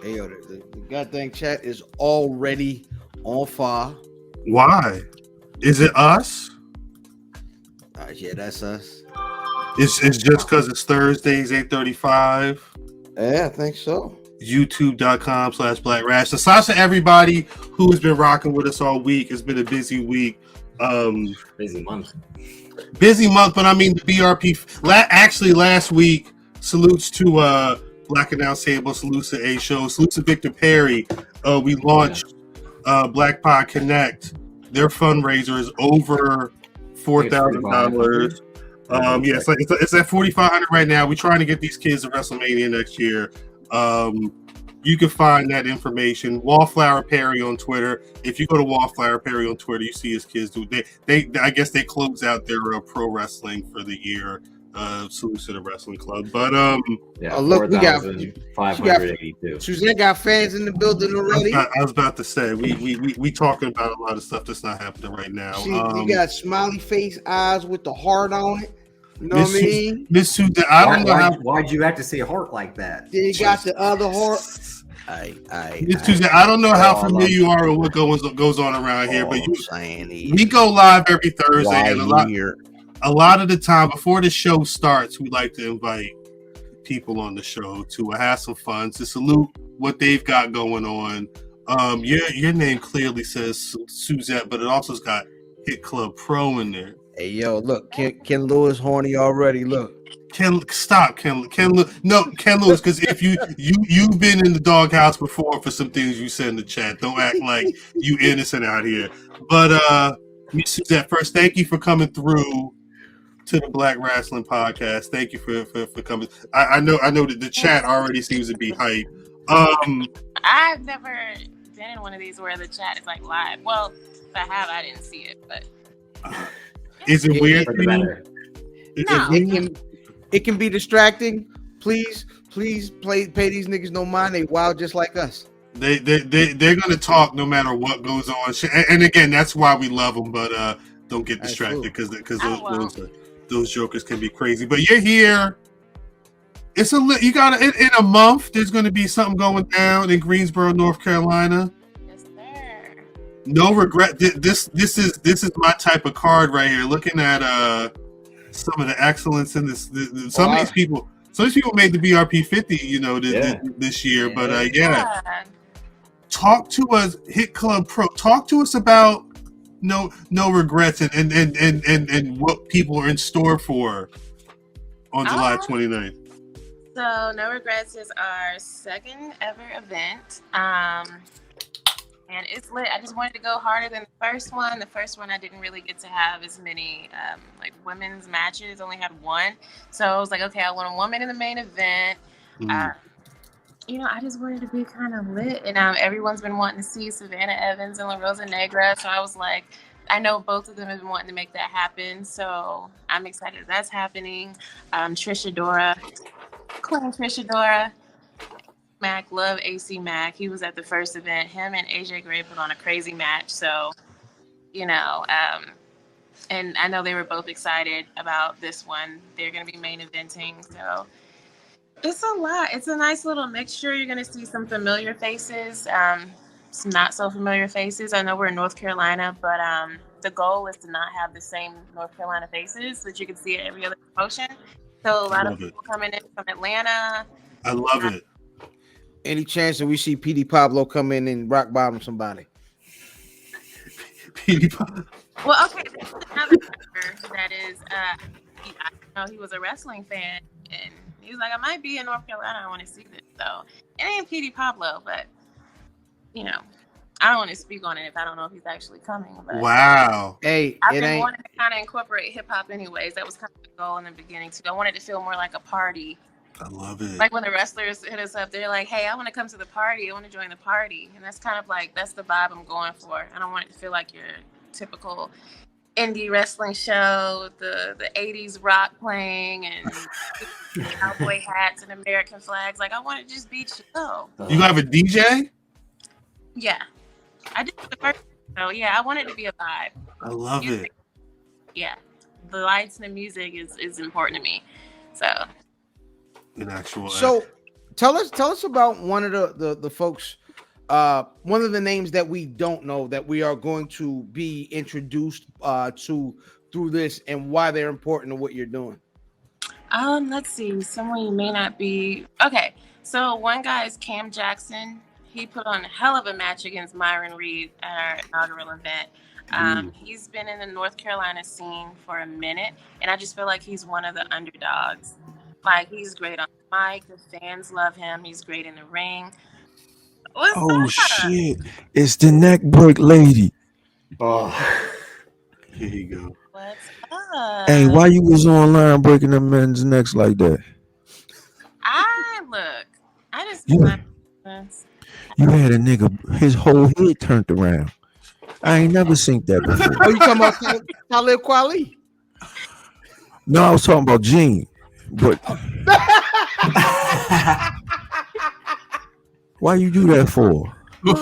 Hey, yo, the goddamn chat is already on fire. Why? Is it us? Yeah, that's us. It's just because it's Thursdays, 8:35. Yeah, I think so. YouTube.com/Black Rash. So shout out to everybody who has been rocking with us all week. It's been a busy week. Busy month. But I mean the BRP. Actually, last week, salutes to Black Announce Table, salutes to A Show, salutes to Victor Perry. We launched Black Pod Connect. Their fundraiser is over $4,000. Yeah, it's at 4,500 right now. We're trying to get these kids to WrestleMania next year. You can find that information. Wallflower Perry on Twitter. If you go to Wallflower Perry on Twitter, you see his kids do. They I guess they close out their pro wrestling for the year. Salute to the wrestling club. But look, we got 582. Suzette got fans in the building already. I was about to say we talking about a lot of stuff that's not happening right now. You got smiley face eyes with the heart on it. You know what I mean? Miss Suzette, I don't know why'd you have to say heart like that? Then you got the other heart. Miss Suzette, I don't know how familiar you are with what goes on around here, but we go live every Thursday, and a lot of the time before the show starts, we like to invite people on the show to have some fun, to salute what they've got going on. Your name clearly says Suzette, but it also's got Hit Club Pro in there. Hey, yo, look, Ken Lewis horny already. Look, Ken Lewis, because if you've been in the doghouse before for some things you said in the chat. Don't act like you innocent out here. But Miss Suzette, first, thank you for coming through to the Black Rasslin podcast. Thank you for coming. I know that the chat already seems to be hype. I've never been in one of these where the chat is like live. Well, if I have, I didn't see it, but is it weird? No. It can be distracting. Please pay these niggas no mind. They wild just like us. They're gonna talk no matter what goes on. And again, that's why we love them. But don't get distracted because those jokers can be crazy. But you're here. You got in a month. There's going to be something going down in Greensboro, North Carolina. Yes, sir. No regret. This is my type of card right here. Looking at some of the excellence in this. Some of these people made the BRP 50. This year. But talk to us, Hit Club Pro. Talk to us about no regrets and what people are in store for on July 29th. So No Regrets is our second ever event. And it's lit. I just wanted to go harder than the first one. The first one I didn't really get to have as many women's matches. Only had one. So I was like, okay, I want a woman in the main event. I just wanted to be kind of lit. And everyone's been wanting to see Savannah Evans and La Rosa Negra. So I was like, I know both of them have been wanting to make that happen. So I'm excited that's happening. Trisha Dora, Mac, love AC Mac. He was at the first event. Him and AJ Gray put on a crazy match. So, and I know they were both excited about this one. They're going to be main eventing. So it's a lot. It's a nice little mixture. You're going to see some familiar faces, some not so familiar faces. I know we're in North Carolina, but the goal is to not have the same North Carolina faces so that you can see it every other promotion. So a lot of people coming in from Atlanta. I love it. Any chance that we see PD Pablo come in and rock bottom somebody? PD Pablo. Well, okay, there's another member that is, I know he was a wrestling fan, and he was like, I might be in North Carolina, I want to see this. So it ain't PD Pablo, but, I don't want to speak on it if I don't know if he's actually coming. But wow. Hey, I've been wanting to kind of incorporate hip-hop anyways. That was kind of the goal in the beginning, too. I wanted to feel more like a party. I love it. Like when the wrestlers hit us up, they're like, hey, I want to come to the party. I want to join the party. And that's kind of that's the vibe I'm going for. I don't want it to feel like your typical indie wrestling show, the 80s rock playing and cowboy hats and American flags. Like, I want it to just be chill. You have a DJ? Yeah. I did the first, so yeah, I want it to be a vibe. I love it. Yeah. The lights and the music is important to me. So So Tell us about one of the folks. One of the names that we don't know that we are going to be introduced to through this, and why they're important to what you're doing. Let's see. Someone you may not be. Okay, so one guy is Cam Jackson. He put on a hell of a match against Myron Reed at our inaugural event. He's been in the North Carolina scene for a minute, and I just feel like he's one of the underdogs. Like, he's great on the mic. The fans love him. He's great in the ring. What's Oh up? shit! It's the neck break lady. Oh, Here you go. What's up? Hey, why you was online breaking them men's necks like that? I just You, you had a nigga, his whole head turned around. I ain't never seen that before. Oh, you talking about Talib Kweli? No, I was talking about Gene. But why you do that for? look,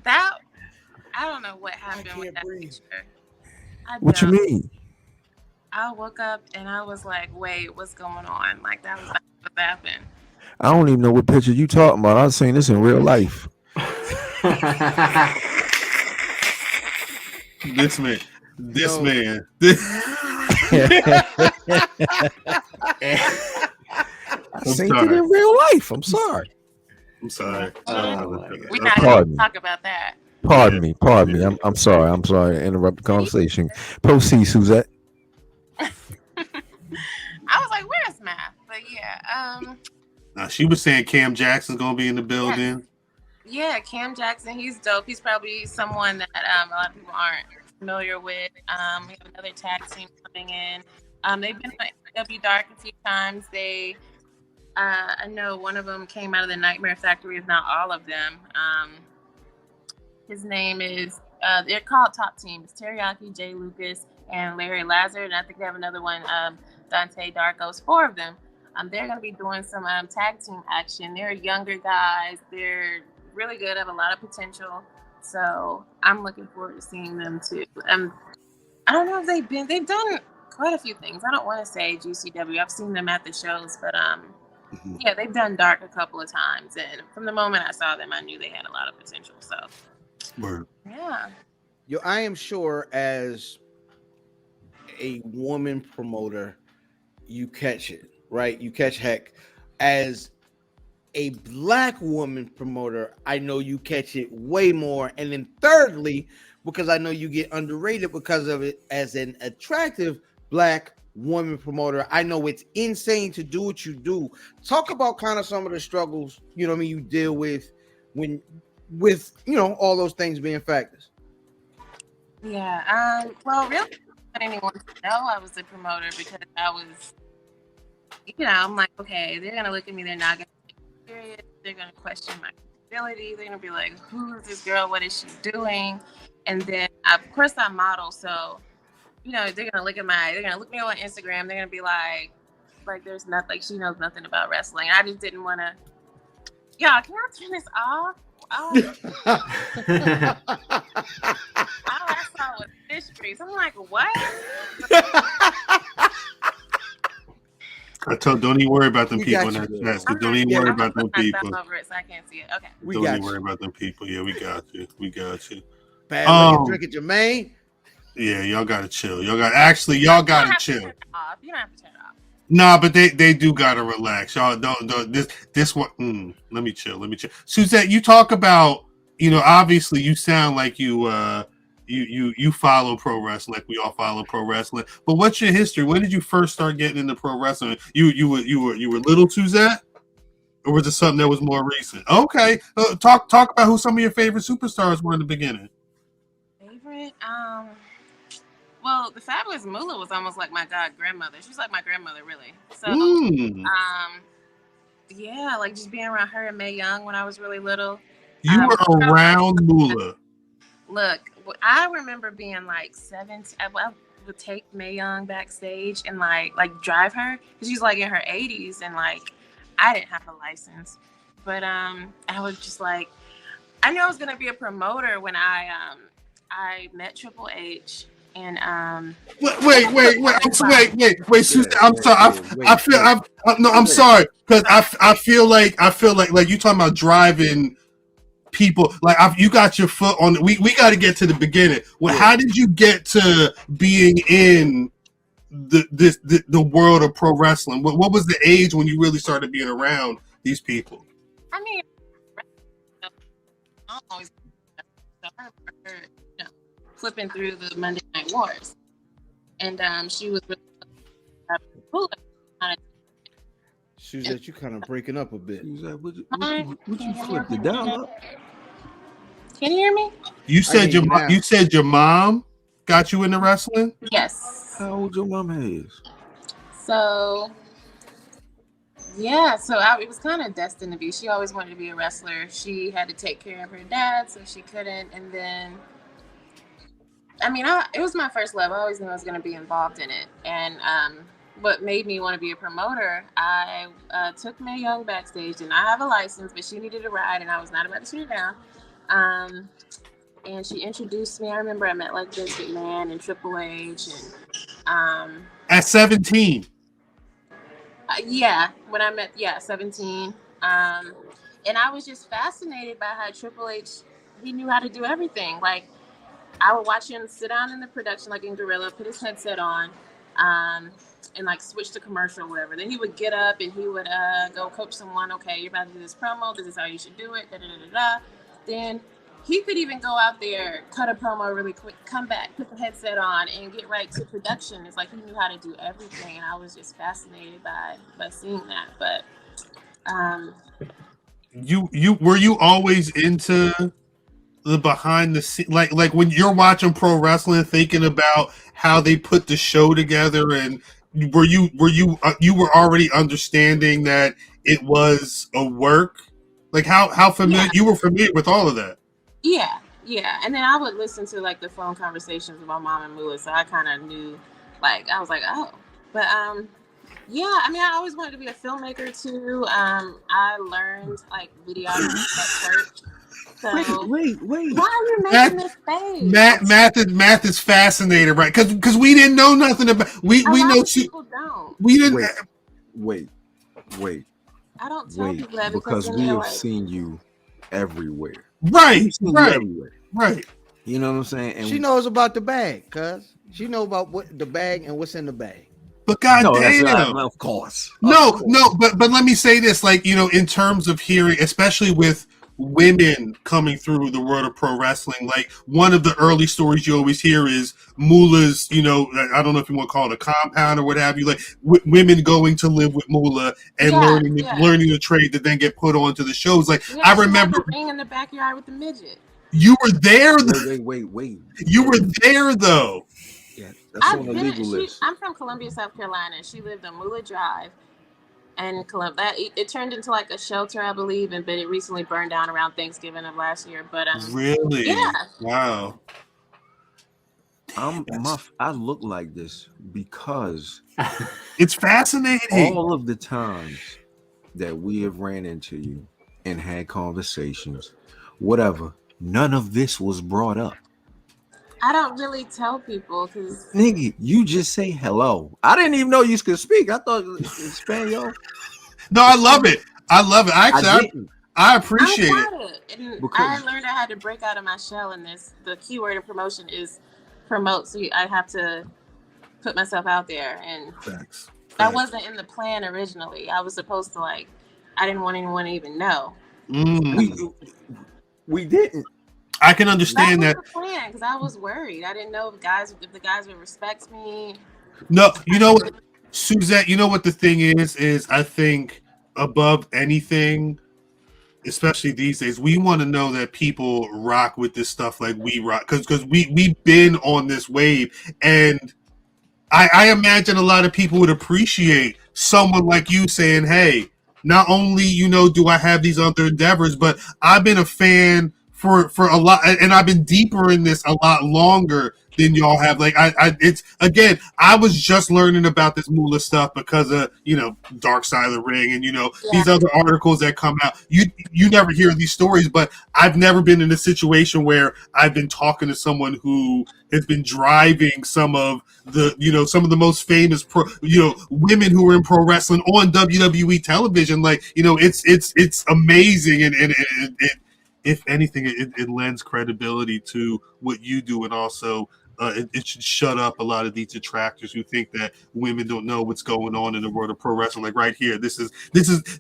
that I don't know what happened with that picture. What you mean? I woke up and I was like, wait, what's going on? Like, that was not what happened. I don't even know what picture you talking about. I've seen this in real life. This man. I seen it in real life. I'm sorry. I'm sorry. We're not going to talk about that. Pardon me. I'm sorry. I'm sorry to interrupt the conversation. Proceed, Suzette. I was like, where's Matt? But yeah. Now, she was saying Cam Jackson's gonna be in the building. Yeah, Cam Jackson, he's dope. He's probably someone that a lot of people aren't familiar with. We have another tag team coming in. They've been on AEW Dark a few times. I know one of them came out of the Nightmare Factory, if not all of them. His name is, they're called Top Team. It's Teriyaki, Jay Lucas, and Larry Lazar. And I think they have another one, Dante Darko's. 4 of them. They're going to be doing some tag team action. They're younger guys. They're really good, have a lot of potential. So I'm looking forward to seeing them too. I don't know if they've done quite a few things. I don't want to say GCW. I've seen them at the shows, but yeah, they've done Dark a couple of times. And from the moment I saw them, I knew they had a lot of potential. So, yeah. Yo, I am sure as a woman promoter, you catch it, right? You catch heck. As a black woman promoter, I know you catch it way more. And then thirdly, because I know you get underrated because of it, as an attractive black woman promoter, I know it's insane to do what you do. Talk about kind of some of the struggles, you know what I mean, you deal with with all those things being factors. Yeah. Well, really, I didn't want to know I was a promoter because I was, I'm like, okay, they're gonna look at me, they're not gonna take me serious, they're gonna question my ability, they're gonna be like, who is this girl? What is she doing? And then, of course, I model, so they're gonna look me on Instagram, they're gonna be like there's nothing, like she knows nothing about wrestling. I just didn't want to. Y'all, can I turn this off? Oh, I saw was fish grease. I'm like, what? I told, don't even worry about them people in that chat. Don't even worry about them people. Over it so I can't see it. Okay. Don't even worry about them people. Yeah, we got you. Bad looking drink it, Jermaine. Yeah, y'all gotta chill. Y'all gotta chill. You don't have to turn it off. Nah, but they do gotta relax. Y'all don't this one. Let me chill. Suzette, you talk about, obviously you sound like you follow pro wrestling, like we all follow pro wrestling. But what's your history? When did you first start getting into pro wrestling? You were little, Suzette, or was it something that was more recent? Okay, talk about who some of your favorite superstars were in the beginning. Favorite, well, the Fabulous Moolah was almost like my grandmother. She's like my grandmother, really. So, yeah, like just being around her and Mae Young when I was really little. You were around Moolah. Look, I remember being like 17. I would take Mae Young backstage and like drive her because she's like in her 80s, and like I didn't have a license, but I was just like, I knew I was gonna be a promoter when I met Triple H, And wait, Susan. I'm sorry. I'm sorry because I feel like you talking about driving people. Like you got your foot on. We got to get to the beginning. Well, how did you get to being in the world of pro wrestling? What was the age when you really started being around these people? I mean, I always remember her, flipping through the Monday Night Wars, and she was really cool. Suzette, you kind of breaking up a bit. Suzette, would you flip the dial up? Can you hear me? You said your mom got you into wrestling? Yes. How old your mom is? So it was kind of destined to be. She always wanted to be a wrestler. She had to take care of her dad, so she couldn't. And then, it was my first love. I always knew I was going to be involved in it. And what made me want to be a promoter, I took Mae Young backstage, and I have a license, but she needed a ride, and I was not about to shoot her down. And she introduced me. I remember I met like Vince McMahon and Triple H, and at 17. When I met 17. And I was just fascinated by how Triple H, he knew how to do everything. Like, I would watch him sit down in the production, like in Gorilla, put his headset on, and like switch to commercial or whatever. Then he would get up and he would go coach someone. Okay, you're about to do this promo. This is how you should do it. Da, da, da, da, da. Then he could even go out there, cut a promo really quick, come back, put the headset on, and get right to production. It's like he knew how to do everything, and I was just fascinated by seeing that. But were you always into the behind the scenes, like when you're watching pro wrestling, thinking about how they put the show together, and were you already understanding that it was a work? Like how familiar you were familiar with all of that? Yeah. And then I would listen to like the phone conversations with my mom and Moolah, so I kind of knew, like, I was like, oh. But I always wanted to be a filmmaker too. I learned like videography at church. So Wait. Why are you making this face? Math is fascinated, right? Because we didn't know nothing about we know people don't. We didn't wait. I don't tell people that because we have seen you everywhere. Right. Everywhere. Right. You know what I'm saying? And she knows about the bag, cuz she knows about what the bag and what's in the bag. But goddamn, of course. No, but let me say this, like, in terms of hearing, especially with women coming through the world of pro wrestling, like one of the early stories you always hear is Moolah's, I don't know if you want to call it a compound or what have you, like women going to live with Moolah and learning the trade that then get put onto the shows. Like I remember being in the backyard with the midget. You were there. Wait. You were there though. Yeah, that's on the legal list. I'm from Columbia, South Carolina. She lived on Moolah Drive. And it turned into like a shelter, I believe, but it recently burned down around Thanksgiving of last year. But really, yeah, wow. I look like this because it's fascinating. All of the times that we have ran into you and had conversations, whatever, none of this was brought up. I don't really tell people because nigga, you just say hello. I didn't even know you could speak. I thought it was Spaniel. No, I love it. Actually, I appreciate it. And I learned I had to break out of my shell in this. The key word of promotion is promote. So I have to put myself out there, and Facts. That wasn't in the plan originally. I was supposed to I didn't want anyone to even know. We didn't. I can understand that. Because I was worried. I didn't know if the guys would respect me. No, you know what, Suzette, you know what the thing is I think above anything, especially these days, we want to know that people rock with this stuff like we rock. Because we've been on this wave. And I imagine a lot of people would appreciate someone like you saying, hey, not only, do I have these other endeavors, but I've been a fan for a lot, and I've been deeper in this a lot longer then y'all have like it's again. I was just learning about this Moolah stuff because of Dark Side of the Ring and these other articles that come out. You never hear these stories, but I've never been in a situation where I've been talking to someone who has been driving some of the most famous women who are in pro wrestling on WWE television. Like it's amazing and it if anything, it lends credibility to what you do, and also it should shut up a lot of these detractors who think that women don't know what's going on in the world of pro wrestling. Like right here, this is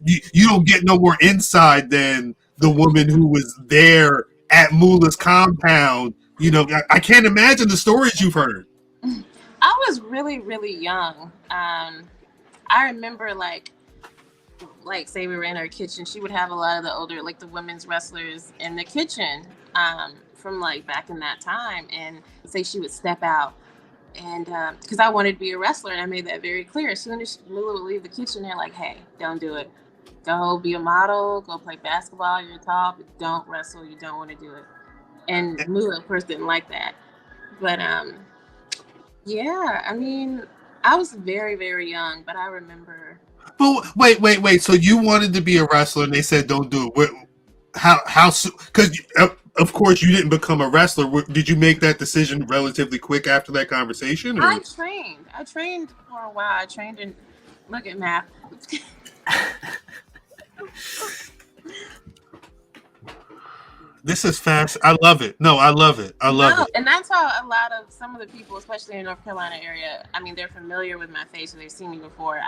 you don't get no more inside than the woman who was there at Moolah's compound. I can't imagine the stories you've heard. I was really, really young. I remember like say we were in her kitchen, she would have a lot of the older, like the women's wrestlers in the kitchen from like back in that time, and say she would step out and because I wanted to be a wrestler, and I made that very clear. As soon as Moolah would leave the kitchen, they're like, hey, don't do it. Go be a model, go play basketball, you're tall, but don't wrestle, you don't want to do it. And Moolah, of course, didn't like that. But yeah, I mean, I was very, very young, but I remember. But wait. So you wanted to be a wrestler, and they said don't do it. How? Because of course you didn't become a wrestler. Did you make that decision relatively quick after that conversation? Or? I trained for a while. I trained in. Look at math. This is fast. I love it. No, I love it. I love it. And that's how some of the people, especially in the North Carolina area, I mean, they're familiar with my face, or they've seen me before.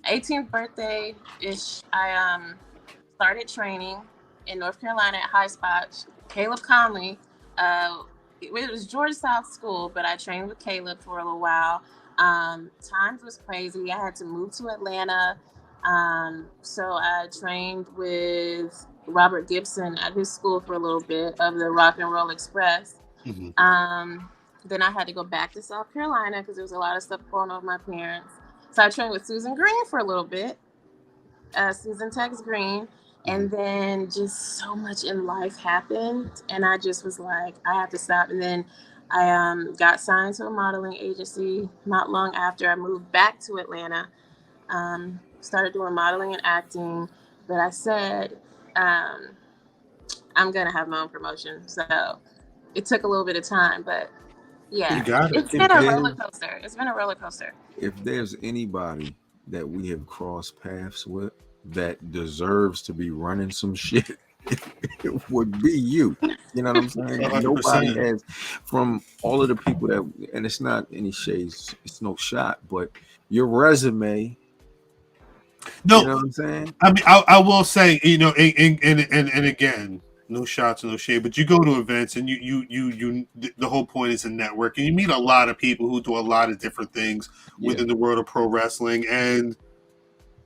18th birthday ish, I started training in North Carolina at High Spot. Caleb Conley, it was Georgia South School, but I trained with Caleb for a little while. Times was crazy. I had to move to Atlanta, so I trained with Robert Gibson at his school for a little bit of the Rock and Roll Express. Mm-hmm. Then I had to go back to South Carolina because there was a lot of stuff going on with my parents. So I trained with Susan Green for a little bit, Susan Tex Green. And then just so much in life happened. And I just was like, I have to stop. And then I got signed to a modeling agency not long after I moved back to Atlanta. Started doing modeling and acting. But I said, I'm going to have my own promotion. So it took a little bit of time, but yeah, you got it. It's been a roller coaster. It's been a roller coaster. If there's anybody that we have crossed paths with that deserves to be running some shit, it would be you. You know what I'm saying? 100%. Nobody has, from all of the people that, and it's not any shades, it's no shot, but your resume. No, you know what I'm saying? I mean, I will say, and again, no shots, no shade, but you go to events and you the whole point is a network, and you meet a lot of people who do a lot of different things within the world of pro wrestling, and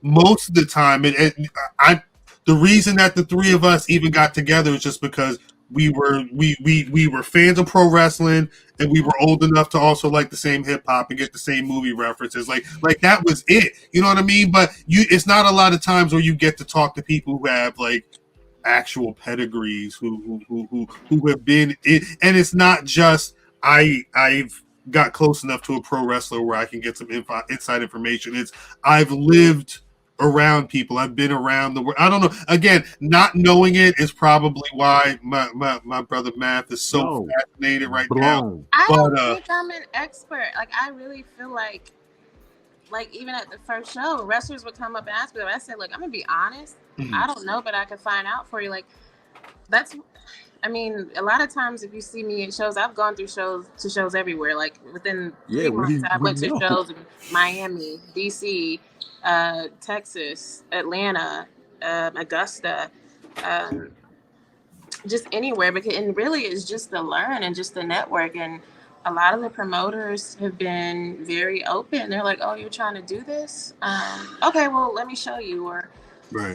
most of the time, the reason that the three of us even got together is just because we were fans of pro wrestling, and we were old enough to also like the same hip hop and get the same movie references. Like that was it. You know what I mean? But it's not a lot of times where you get to talk to people who have like actual pedigrees who have been in, and it's not just I've got close enough to a pro wrestler where I can get some inside information. It's I've lived around people. I've been around the world. I don't know. Again, not knowing it is probably why my brother Math is so fascinated right now. I don't think I'm an expert. Like I really feel like even at the first show, wrestlers would come up and ask me. I said, look, I'm gonna be honest. I don't know, but I could find out for you. Like I mean, a lot of times if you see me at shows, I've gone through shows everywhere. Like within 3 months, I went to shows in Miami, DC, Texas, Atlanta, Augusta, just anywhere. And really it's just to learn and just to network. And a lot of the promoters have been very open. They're like, oh, you're trying to do this? Okay, well, let me show you. Or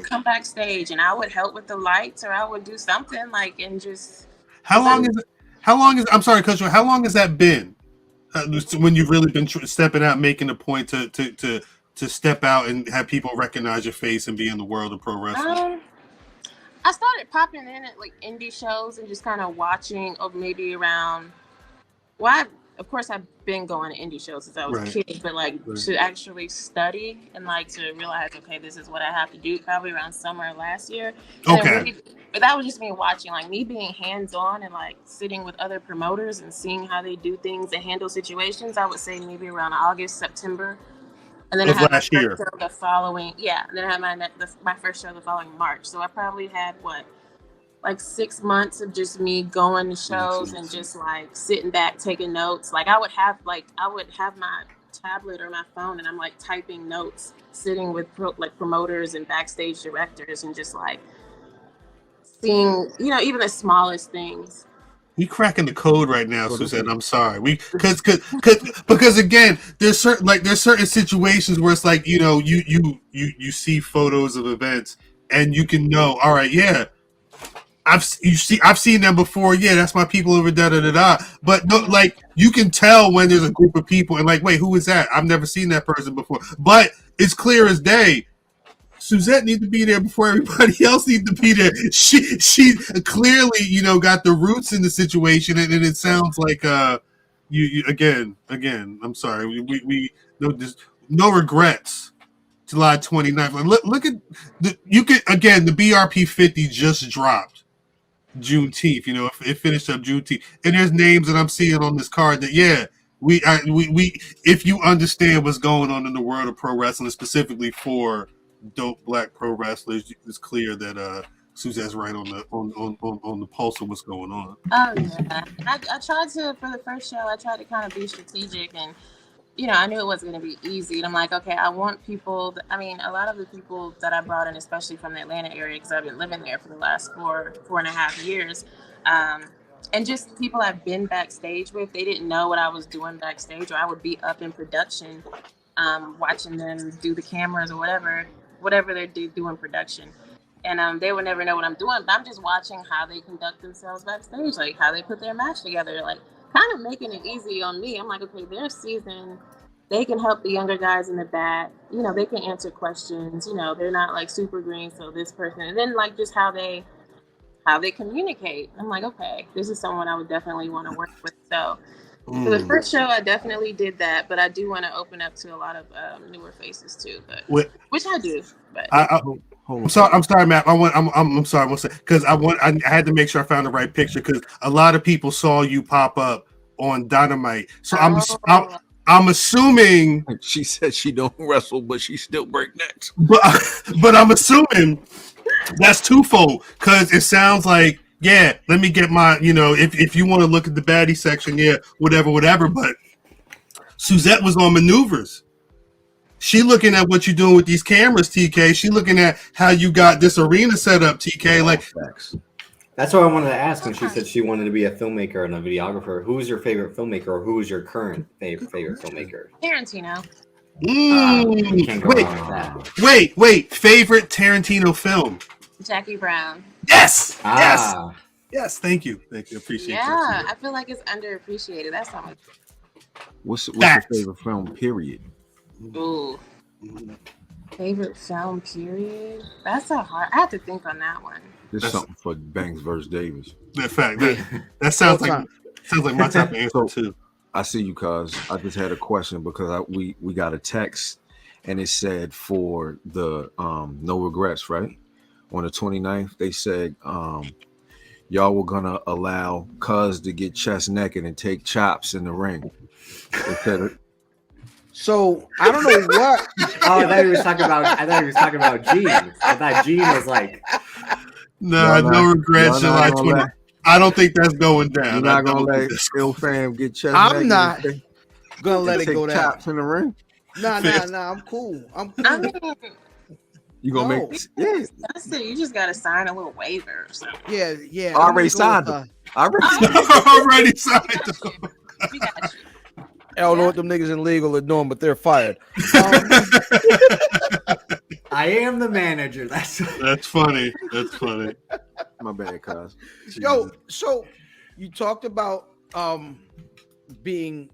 come backstage, and I would help with the lights, or I would do something like, and just. How long is? I'm sorry, Coach. How long has that been? When you've really been stepping out, making a point to step out and have people recognize your face and be in the world of pro wrestling? I started popping in at like indie shows and just kind of watching, maybe around well, of course, I've been going to indie shows since I was Right. a kid, but like to actually study and like to realize, okay, this is what I have to do, probably around summer last year. And Okay. really, but that was just me watching, like me being hands on and like sitting with other promoters and seeing how they do things and handle situations. I would say maybe around August, September. And then I Of had my last first year. show the following, yeah. And then I had my first show the following March. So I probably had like 6 months of just me going to shows and just like sitting back taking notes. Like I would have my tablet or my phone and I'm like typing notes, sitting with promoters and backstage directors and just like seeing, even the smallest things. We cracking the code right now, Suzette. I'm sorry. Because again, there's certain situations where it's like, you see photos of events and you can know, all right, yeah, I've seen them before. Yeah, that's my people over da. But no, like you can tell when there's a group of people and like, wait, who is that? I've never seen that person before. But it's clear as day. Suzette needs to be there before everybody else needs to be there. She clearly, got the roots in the situation, and it sounds like you again. I'm sorry. We no regrets. July 29th. Look at the BRP 50 just dropped Juneteenth. It finished up Juneteenth, and there's names that I'm seeing on this card that we if you understand what's going on in the world of pro wrestling, specifically for dope black pro wrestlers, it's clear that Suzette's right on the pulse of what's going on. Oh yeah, I tried to for the first show. I tried to kind of be strategic and. I knew it wasn't going to be easy. And I'm like, okay, I want people. A lot of the people that I brought in, especially from the Atlanta area, because I've been living there for the last 4.5 years. And just people I've been backstage with, they didn't know what I was doing backstage, or I would be up in production, watching them do the cameras or whatever they do in production. And they would never know what I'm doing, but I'm just watching how they conduct themselves backstage, like how they put their match together, like kind of making it easy on me. I'm like, okay, they're seasoned. They can help the younger guys in the back. They can answer questions. They're not like super green, so this person. And then like just how they communicate. I'm like, okay, this is someone I would definitely want to work with. So for the first show, I definitely did that, but I do want to open up to a lot of newer faces too. But which I do. But I'm sorry, Matt. I'm sorry. One second, because I had to make sure I found the right picture because a lot of people saw you pop up on Dynamite. So I'm assuming she said she don't wrestle, but she still break necks. But I'm assuming that's twofold because it sounds like let me get my if you want to look at the baddie section, whatever. But Suzette was on maneuvers. She looking at what you're doing with these cameras, TK. She looking at how you got this arena set up, TK. Like, that's what I wanted to ask. And she said she wanted to be a filmmaker and a videographer. Who is your favorite filmmaker, or who is your current favorite filmmaker? Tarantino. Can't go wrong with that. Wait. Favorite Tarantino film? Jackie Brown. Yes. Thank you. Appreciate it. Yeah, I feel like it's underappreciated. That's all. What's your favorite film? Period. Ooh. Favorite film, period? That's a hard. I have to think on that one. There's something for Banks versus Davis. In fact, that sounds like my type of answer too. I see you, cuz I just had a question because we got a text and it said for the no regrets, right? On the 29th, they said y'all were gonna allow cuz to get chest naked and take chops in the ring. They said So I don't know what. I thought he was talking about Gene. I thought Gene was like, no regrets. July 20. I don't think that's going down. You're not gonna let Phil fam get chest. I'm not gonna let it go down. Chops in the ring. Nah. I'm cool. I mean, you gonna make? Yeah. That's it. You just gotta sign a little waiver or something. Yeah. I already signed them. Already signed them. We got you. I don't know what them niggas in legal are doing, but they're fired. I am the manager. That's funny. My bad, cuz. Yo, so you talked about doing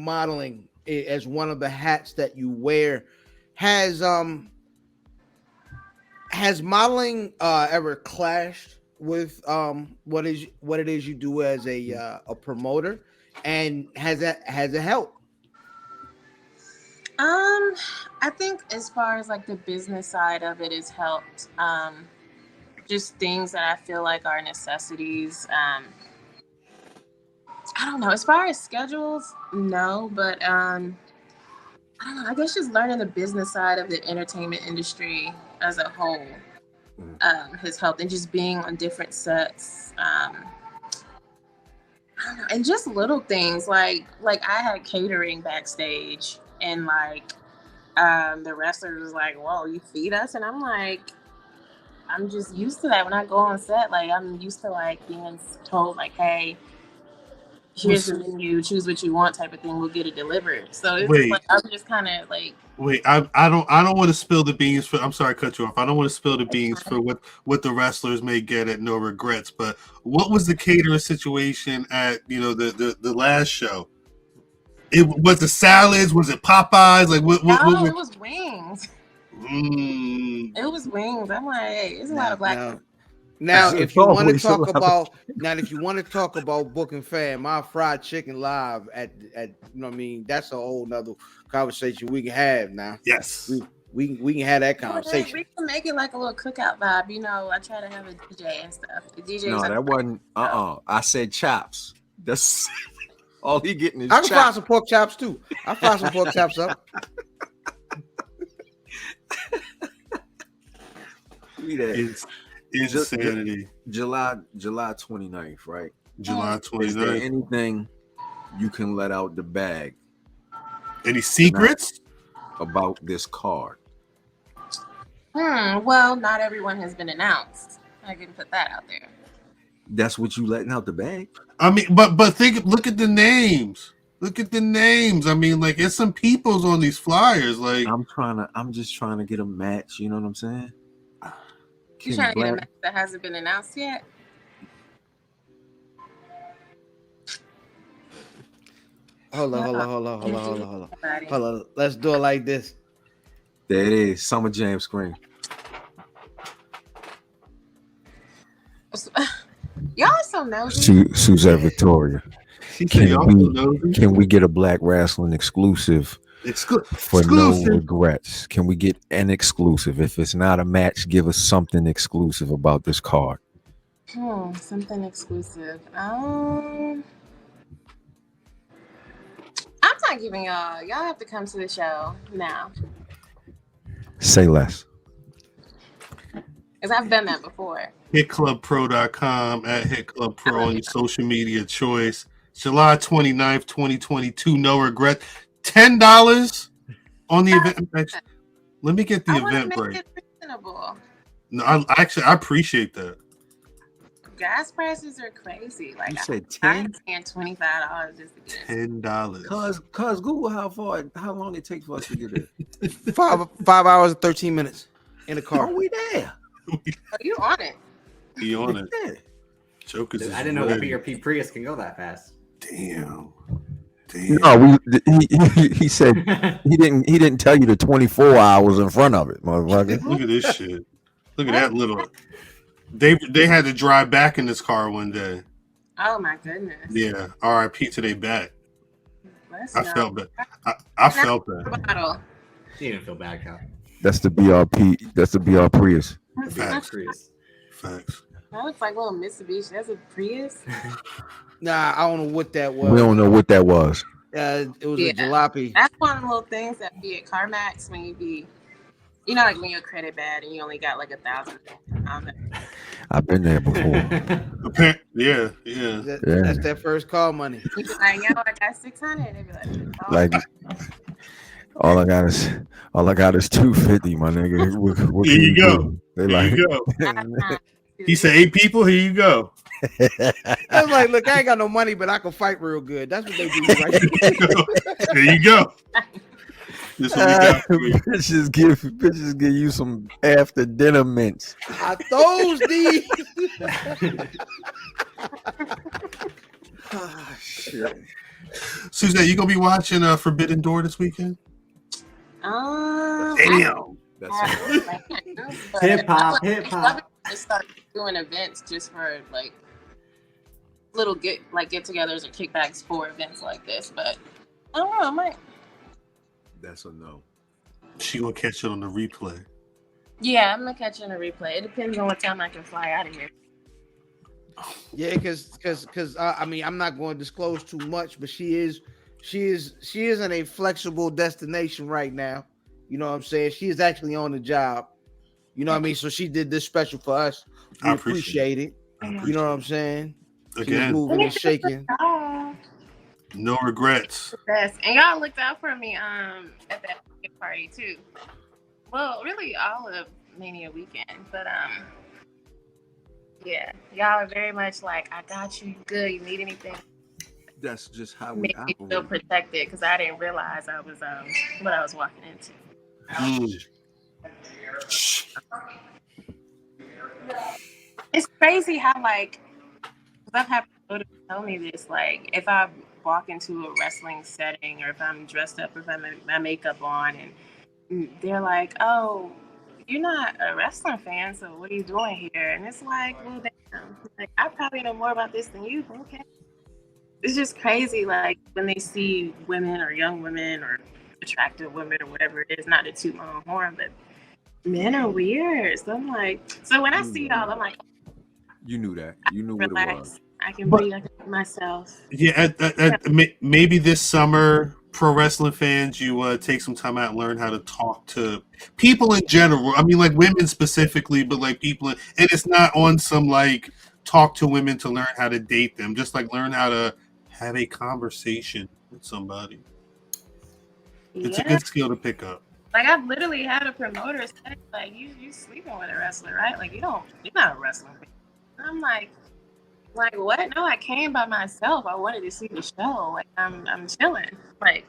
modeling as one of the hats that you wear. Has modeling ever clashed with what it is you do as a promoter? And has it helped? I think as far as like the business side of it has helped. Just things that I feel like are necessities. I don't know. As far as schedules, no, but I don't know. I guess just learning the business side of the entertainment industry as a whole has helped, and just being on different sets. I don't know, and just little things like I had catering backstage, and like the wrestler was like, "Whoa, you feed us?" And I'm like, I'm just used to that when I go on set. Like I'm used to like being told like, "Hey, here's the menu, choose what you want," type of thing. We'll get it delivered. So it's just like I'm just kind of like. Wait, I don't want to spill the beans for. I'm sorry, I cut you off. I don't want to spill the beans for what the wrestlers may get at No Regrets. But what was the catering situation at the last show? It was the salads. Was it Popeyes? Like what? No, it was wings. It was wings. I'm like, hey, it's a lot of black. Now, if you want to talk about booking fan, my fried chicken live at that's a whole nother conversation we can have now. Yes, we can have that conversation. We can make it like a little cookout vibe. I try to have a DJ and stuff. The DJ. No, that wasn't. I said chops. That's all he getting is. I can fry some pork chops too. I fry some pork chops up. It's insanity. July 29th, right? July 29th. Is there anything you can let out the bag? Any secrets about this card? Well, not everyone has been announced. I can put that out there. That's what you letting out the bag? I mean, but look at the names. Look at the names. I mean, like, it's some peoples on these flyers. Like, I'm just trying to get a match. You know what I'm saying? You trying to get a match that hasn't been announced yet? Hold on. Let's do it like this. There it is. Summer Jam screen. Y'all are so nosy. Suzette Victoria. Can we get a Black Rasslin exclusive? For No Regrets. Can we get an exclusive? If it's not a match, give us something exclusive about this card. Something exclusive. I'm not giving y'all have to come to the show now. Say less. Because I've done that before. HitClubPro.com at HitClubPro on your social media choice. July 29th, 2022. No Regret. $10 on the event. Let me get the event break. No, I appreciate that. Gas prices are crazy. Like you said 10 and $25 just to get $10. Cause Google how long it takes for us to get there. 5 hours and 13 minutes in the car. Are we there? Oh, you on it? You on it? Jokers. I didn't know the BRP Prius can go that fast. Damn. No, he said he didn't tell you the 24 hours in front of it, motherfucker. Look at this shit. Look at that little. They had to drive back in this car one day. Oh my goodness. Yeah. R.I.P. to their back. I felt bad. I felt bad. You didn't feel bad, Kyle. That's the BRP. That's the BR Prius. Facts. That looks like a little Mitsubishi. That's a Prius. Nah, I don't know what that was. We don't know what that was. It was a jalopy. That's one of the little things that be at CarMax when you be, like when your credit bad and you only got like 1,000. I've been there before. Yeah. That's that first call money. You be like, yo, I got 600. They be like, all I got is 250, my nigga. What here you go. They here you go. He said 8 people. Here you go. I was like, look, I ain't got no money, but I can fight real good. That's what they do. Right? There you go. This is what we got for you. Bitches give you some after dinner mints. Those these. Oh, shit. Suzette, you gonna be watching Forbidden Door this weekend? Damn. Hip hop. Just start doing events just for like little get-togethers or kickbacks for events like this. But I don't know, I might. That's a no. She gonna catch it on the replay. Yeah, I'm gonna catch it on a replay. It depends on what time I can fly out of here. Yeah, because I mean, I'm not going to disclose too much, but she is in a flexible destination right now. You know what I'm saying? She is actually on the job. You know what I mean? So she did this special for us. We I appreciate appreciate it. You know what I'm saying? She's Again, moving and shaking. no regrets. Best. And y'all looked out for me at that party too. Well, really all of Mania weekend, but yeah, y'all are very much like, I got you, good. You need anything? That's just how we Made me feel operate. protected because I didn't realize I was what I was walking into. It's crazy how like, because I've had people tell me this, like if I walk into a wrestling setting or if I'm dressed up or if I'm my makeup on and they're like, oh, you're not a wrestling fan, so what are you doing here? And it's like, well, damn, like I probably know more about this than you. But okay, it's just crazy. Like when they see women or young women or attractive women or whatever it is, not to toot my own horn, but men are weird. So I'm like, so when I see y'all, I'm like, You knew that. You knew what it relax. was. I can breathe. I can be myself. Yeah, maybe this summer, pro wrestling fans, you take some time out and learn how to talk to people in general. I mean, like women specifically, but like people, and it's not on some like talk to women to learn how to date them. Just like learn how to have a conversation with somebody. It's a good skill to pick up. Like I've literally had a promoter say, like, you sleeping with a wrestler, right? Like you're not a wrestling fan. And I'm like what? No, I came by myself. I wanted to see the show. Like I'm chilling. Like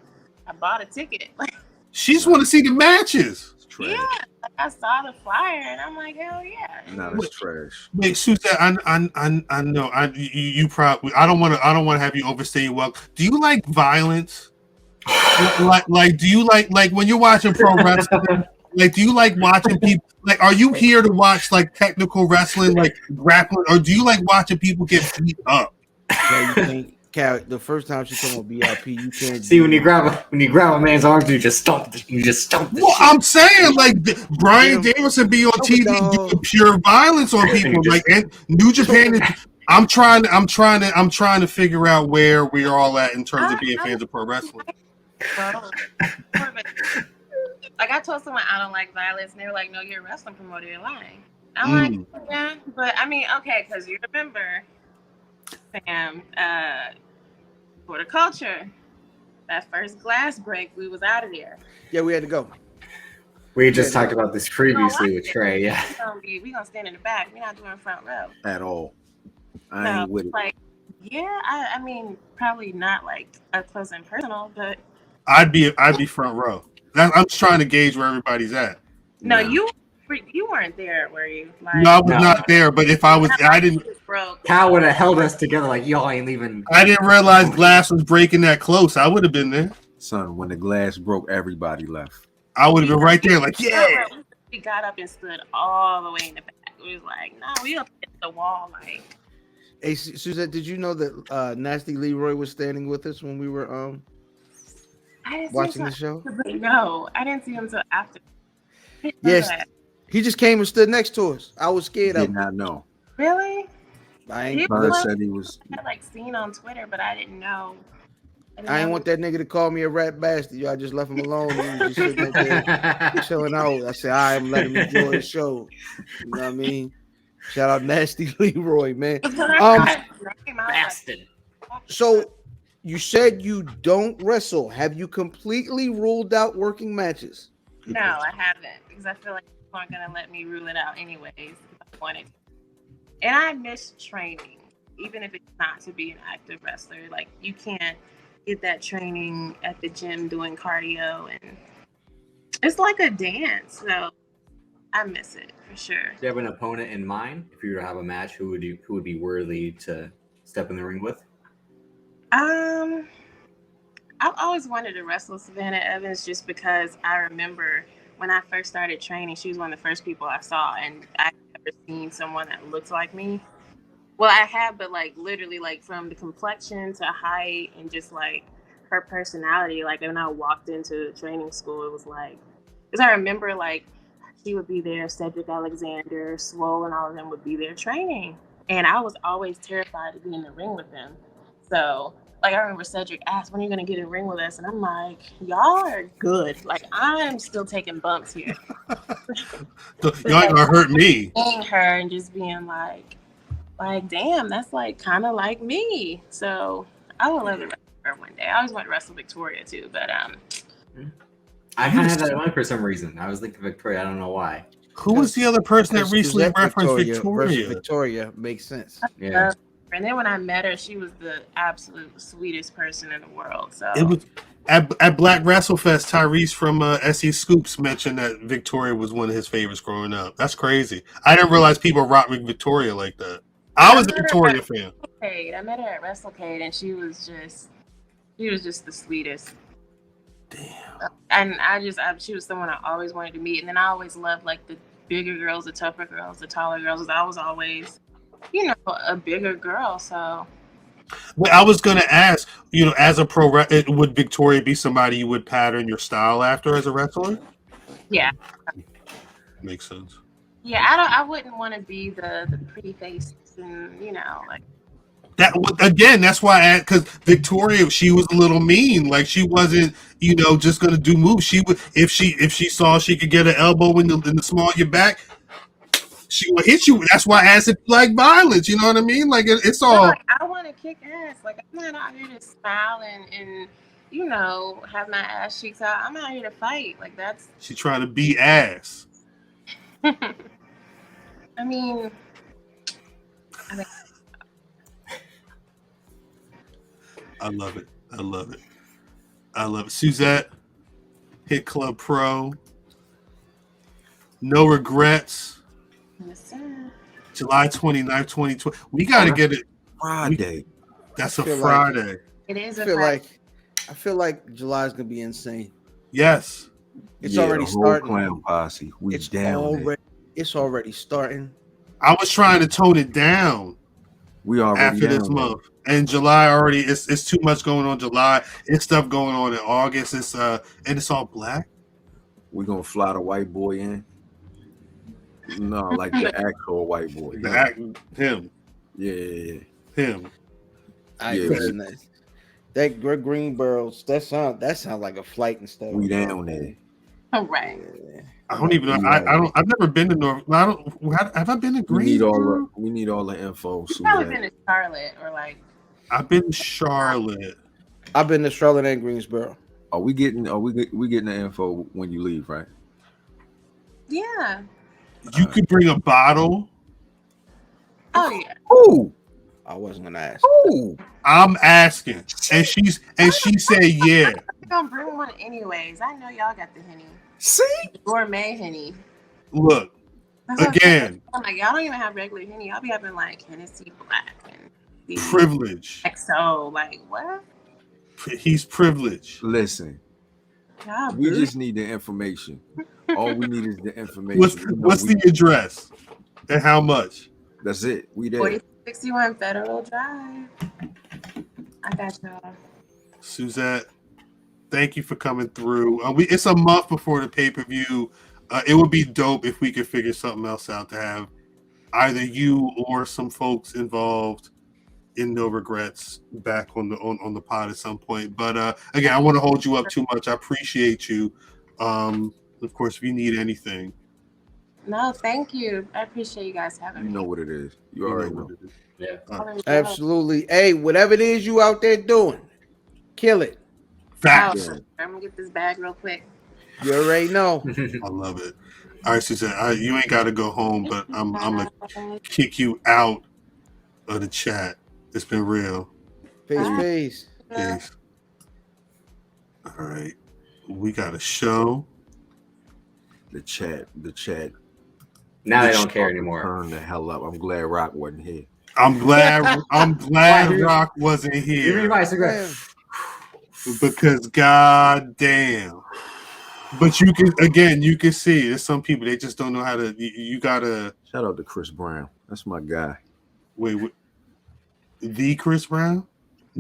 I bought a ticket. Like She just want to see the matches. It's trash. yeah, like I saw the flyer and I'm like, hell yeah. No, it's trash. Wait, Suzette, I know. You probably. I don't want to have you overstay your welcome. Do you like violence? like do you like when you're watching pro wrestling? Like, do you like watching people? Like, are you here to watch like technical wrestling, like grappling, or do you like watching people get beat up? Yeah, you think, Cal, the first time she come on BRP, you can't See, when you grab a man's arms, you just stomp the Well, shit. I'm saying like Brian Danielson be on TV doing pure violence on people. Like, and New Japan is. I'm trying to figure out where we're all at in terms of being fans of pro wrestling. Well, like I told someone I don't like violence, and they were like, "No, you're a wrestling promoter. You're lying." I'm like, "Yeah, but I mean, okay, because you remember, Sam, horticulture, that first glass break, we was out of there. Yeah, we had to go. We just talked about this previously with Trey. Yeah, we gonna stand in the back. We're not doing front row At all. I ain't with it. Like, yeah, I mean, probably not like up close and personal, but I'd be front row. I'm just trying to gauge where everybody's at. no, you weren't there, were you? Like, No, I was not there. But if I was, I didn't. Cal would have held us together like y'all ain't leaving. I didn't realize glass was breaking that close. I would have been there. Son, when the glass broke, everybody left. I would have been right there, like, yeah. We got up and stood all the way in the back. We was like, no, we don't hit the wall. Like, Hey, Suzette, did you know that Nasty Leroy was standing with us when we were watching the show? No, I didn't see him until after. Yes, he just came and stood next to us. I was scared of Did him. not know. Really? I ain't. Bud said he was. I had like seen on Twitter, but I didn't know. I ain't want that nigga to call me a rat bastard. Yo, I just left him alone. He was just sitting there chilling out. I said, I'm letting him enjoy the show. You know what I mean? Shout out Nasty Leroy, man. Bastard. So you said you don't wrestle. Have you completely ruled out working matches? No, I haven't, because I feel like people aren't gonna let me rule it out anyways if I wanted to. And I miss training, even if it's not to be an active wrestler. Like, you can't get that training at the gym doing cardio, and it's like a dance. So I miss it for sure. Do you have an opponent in mind? If you were to have a match, who would be worthy to step in the ring with? I've always wanted to wrestle Savannah Evans just because I remember when I first started training, she was one of the first people I saw, and I've never seen someone that looked like me. Well, I have, but like literally, like from the complexion to height and just like her personality. Like when I walked into training school, it was like, because I remember like she would be there, Cedric Alexander, Swole, and all of them would be there training, and I was always terrified to be in the ring with them. So like I remember Cedric asked, "When are you gonna get in the ring with us?" And I'm like, "Y'all are good. Like I'm still taking bumps here." Y'all But, ain't like, gonna hurt me. seeing her and just being like, damn, that's like kind of like me. So I would love to wrestle her one day. I always want to wrestle Victoria too, but I kind of had that in mind for some reason. I was thinking Victoria. I don't know why. Who was the other person that Because recently Suzette referenced versus Victoria? Victoria makes sense. Yeah. and then when I met her, she was the absolute sweetest person in the world. So It was at Black WrestleFest. Tyrese from SE Scoops mentioned that Victoria was one of his favorites growing up. That's crazy. I didn't realize people rock with Victoria like that. I was a Victoria fan. I met her at WrestleCade, and she was just the sweetest. Damn. And she was someone I always wanted to meet. And then I always loved like the bigger girls, the tougher girls, the taller girls. I was always, a bigger girl. So Well, I was gonna ask, as a would Victoria be somebody you would pattern your style after as a wrestler? yeah, Makes sense. yeah. I wouldn't want to be the pretty face and like. That again, that's why, because Victoria, she was a little mean. Like she wasn't, just gonna do moves. She would, if she saw she could get an elbow in the small of your back, she would hit you. That's why I said like violence. You know what I mean? Like it's all. Like, I want to kick ass. Like I'm not out here to smile and have my ass cheeks out. I'm out here to fight. Like that's. She trying to beat ass. I mean. I love it. I love it. I love it. Suzette, Hit Club Pro. No Regrets. Yes, sir. July 29th, 2020. We got to get it. Friday. That's a feel Friday. Like, It is. I feel like July's gonna be insane. Yes. It's already the whole starting. Clown posse. It's already starting. I was trying to tone it down. We already after this month. And July already, it's too much going on July. It's stuff going on in August. And it's all black. We're gonna fly the white boy in. No, like the actual white boy. Him. Yeah. Him. I imagine that. That Greenboro, that sound like a flight and stuff. We down there. All right. Yeah. I don't even know. I've never been to North. Have I been to Greenboro? We need all the info. You've probably been to Charlotte or like. I've been to Charlotte. I've been to Charlotte and Greensboro. We getting the info when you leave, right? Yeah. You could bring a bottle. Oh yeah. Ooh. I wasn't gonna ask. Ooh. I'm asking, and she said yeah. I'm gonna bring one anyways. I know y'all got the Henny. See? Gourmet Henny. Look, again. I'm like, y'all don't even have regular Henny. Y'all be having like Hennessy Black and privilege. XO. Like what? He's privileged. Listen, we just need the information. All we need is the information. What's the address and how much? That's it. We there. 4061 Federal Drive. I got y'all. Suzette, thank you for coming through. It's a month before the pay-per-view. It would be dope if we could figure something else out to have either you or some folks involved in No Regrets back on the pod at some point. But again, I want to hold you up too much. I appreciate you. Of course, if you need anything. No, thank you. I appreciate you guys having me. You know what it is. You already know. Yeah. Absolutely. Hey, whatever it is you out there doing, kill it. Facts. I'm gonna get this bag real quick. You already know. I love it. All right, Suzette, you ain't got to go home, but I'm gonna kick you out of the chat. It's been real. Peace. Peace. All right, we got a show. The chat. Now they don't care anymore. Turn the hell up. I'm glad Rock wasn't here. I'm glad Rock wasn't here. Give me my cigarette. Because goddamn. But you can see there's some people they just don't know how to. You gotta shout out to Chris Brown. That's my guy. Wait, the Chris Brown,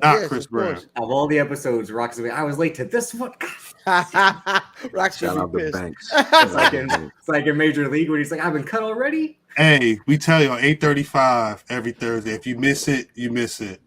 not Yes, Chris of Brown. course. Of all the episodes, Rock's like, I was late to this one. Rock's Shout gonna out be to pissed. Banks. It's like in Major League when he's like, I've been cut already. Hey, we tell you on 8:35 every Thursday. If you miss it, you miss it.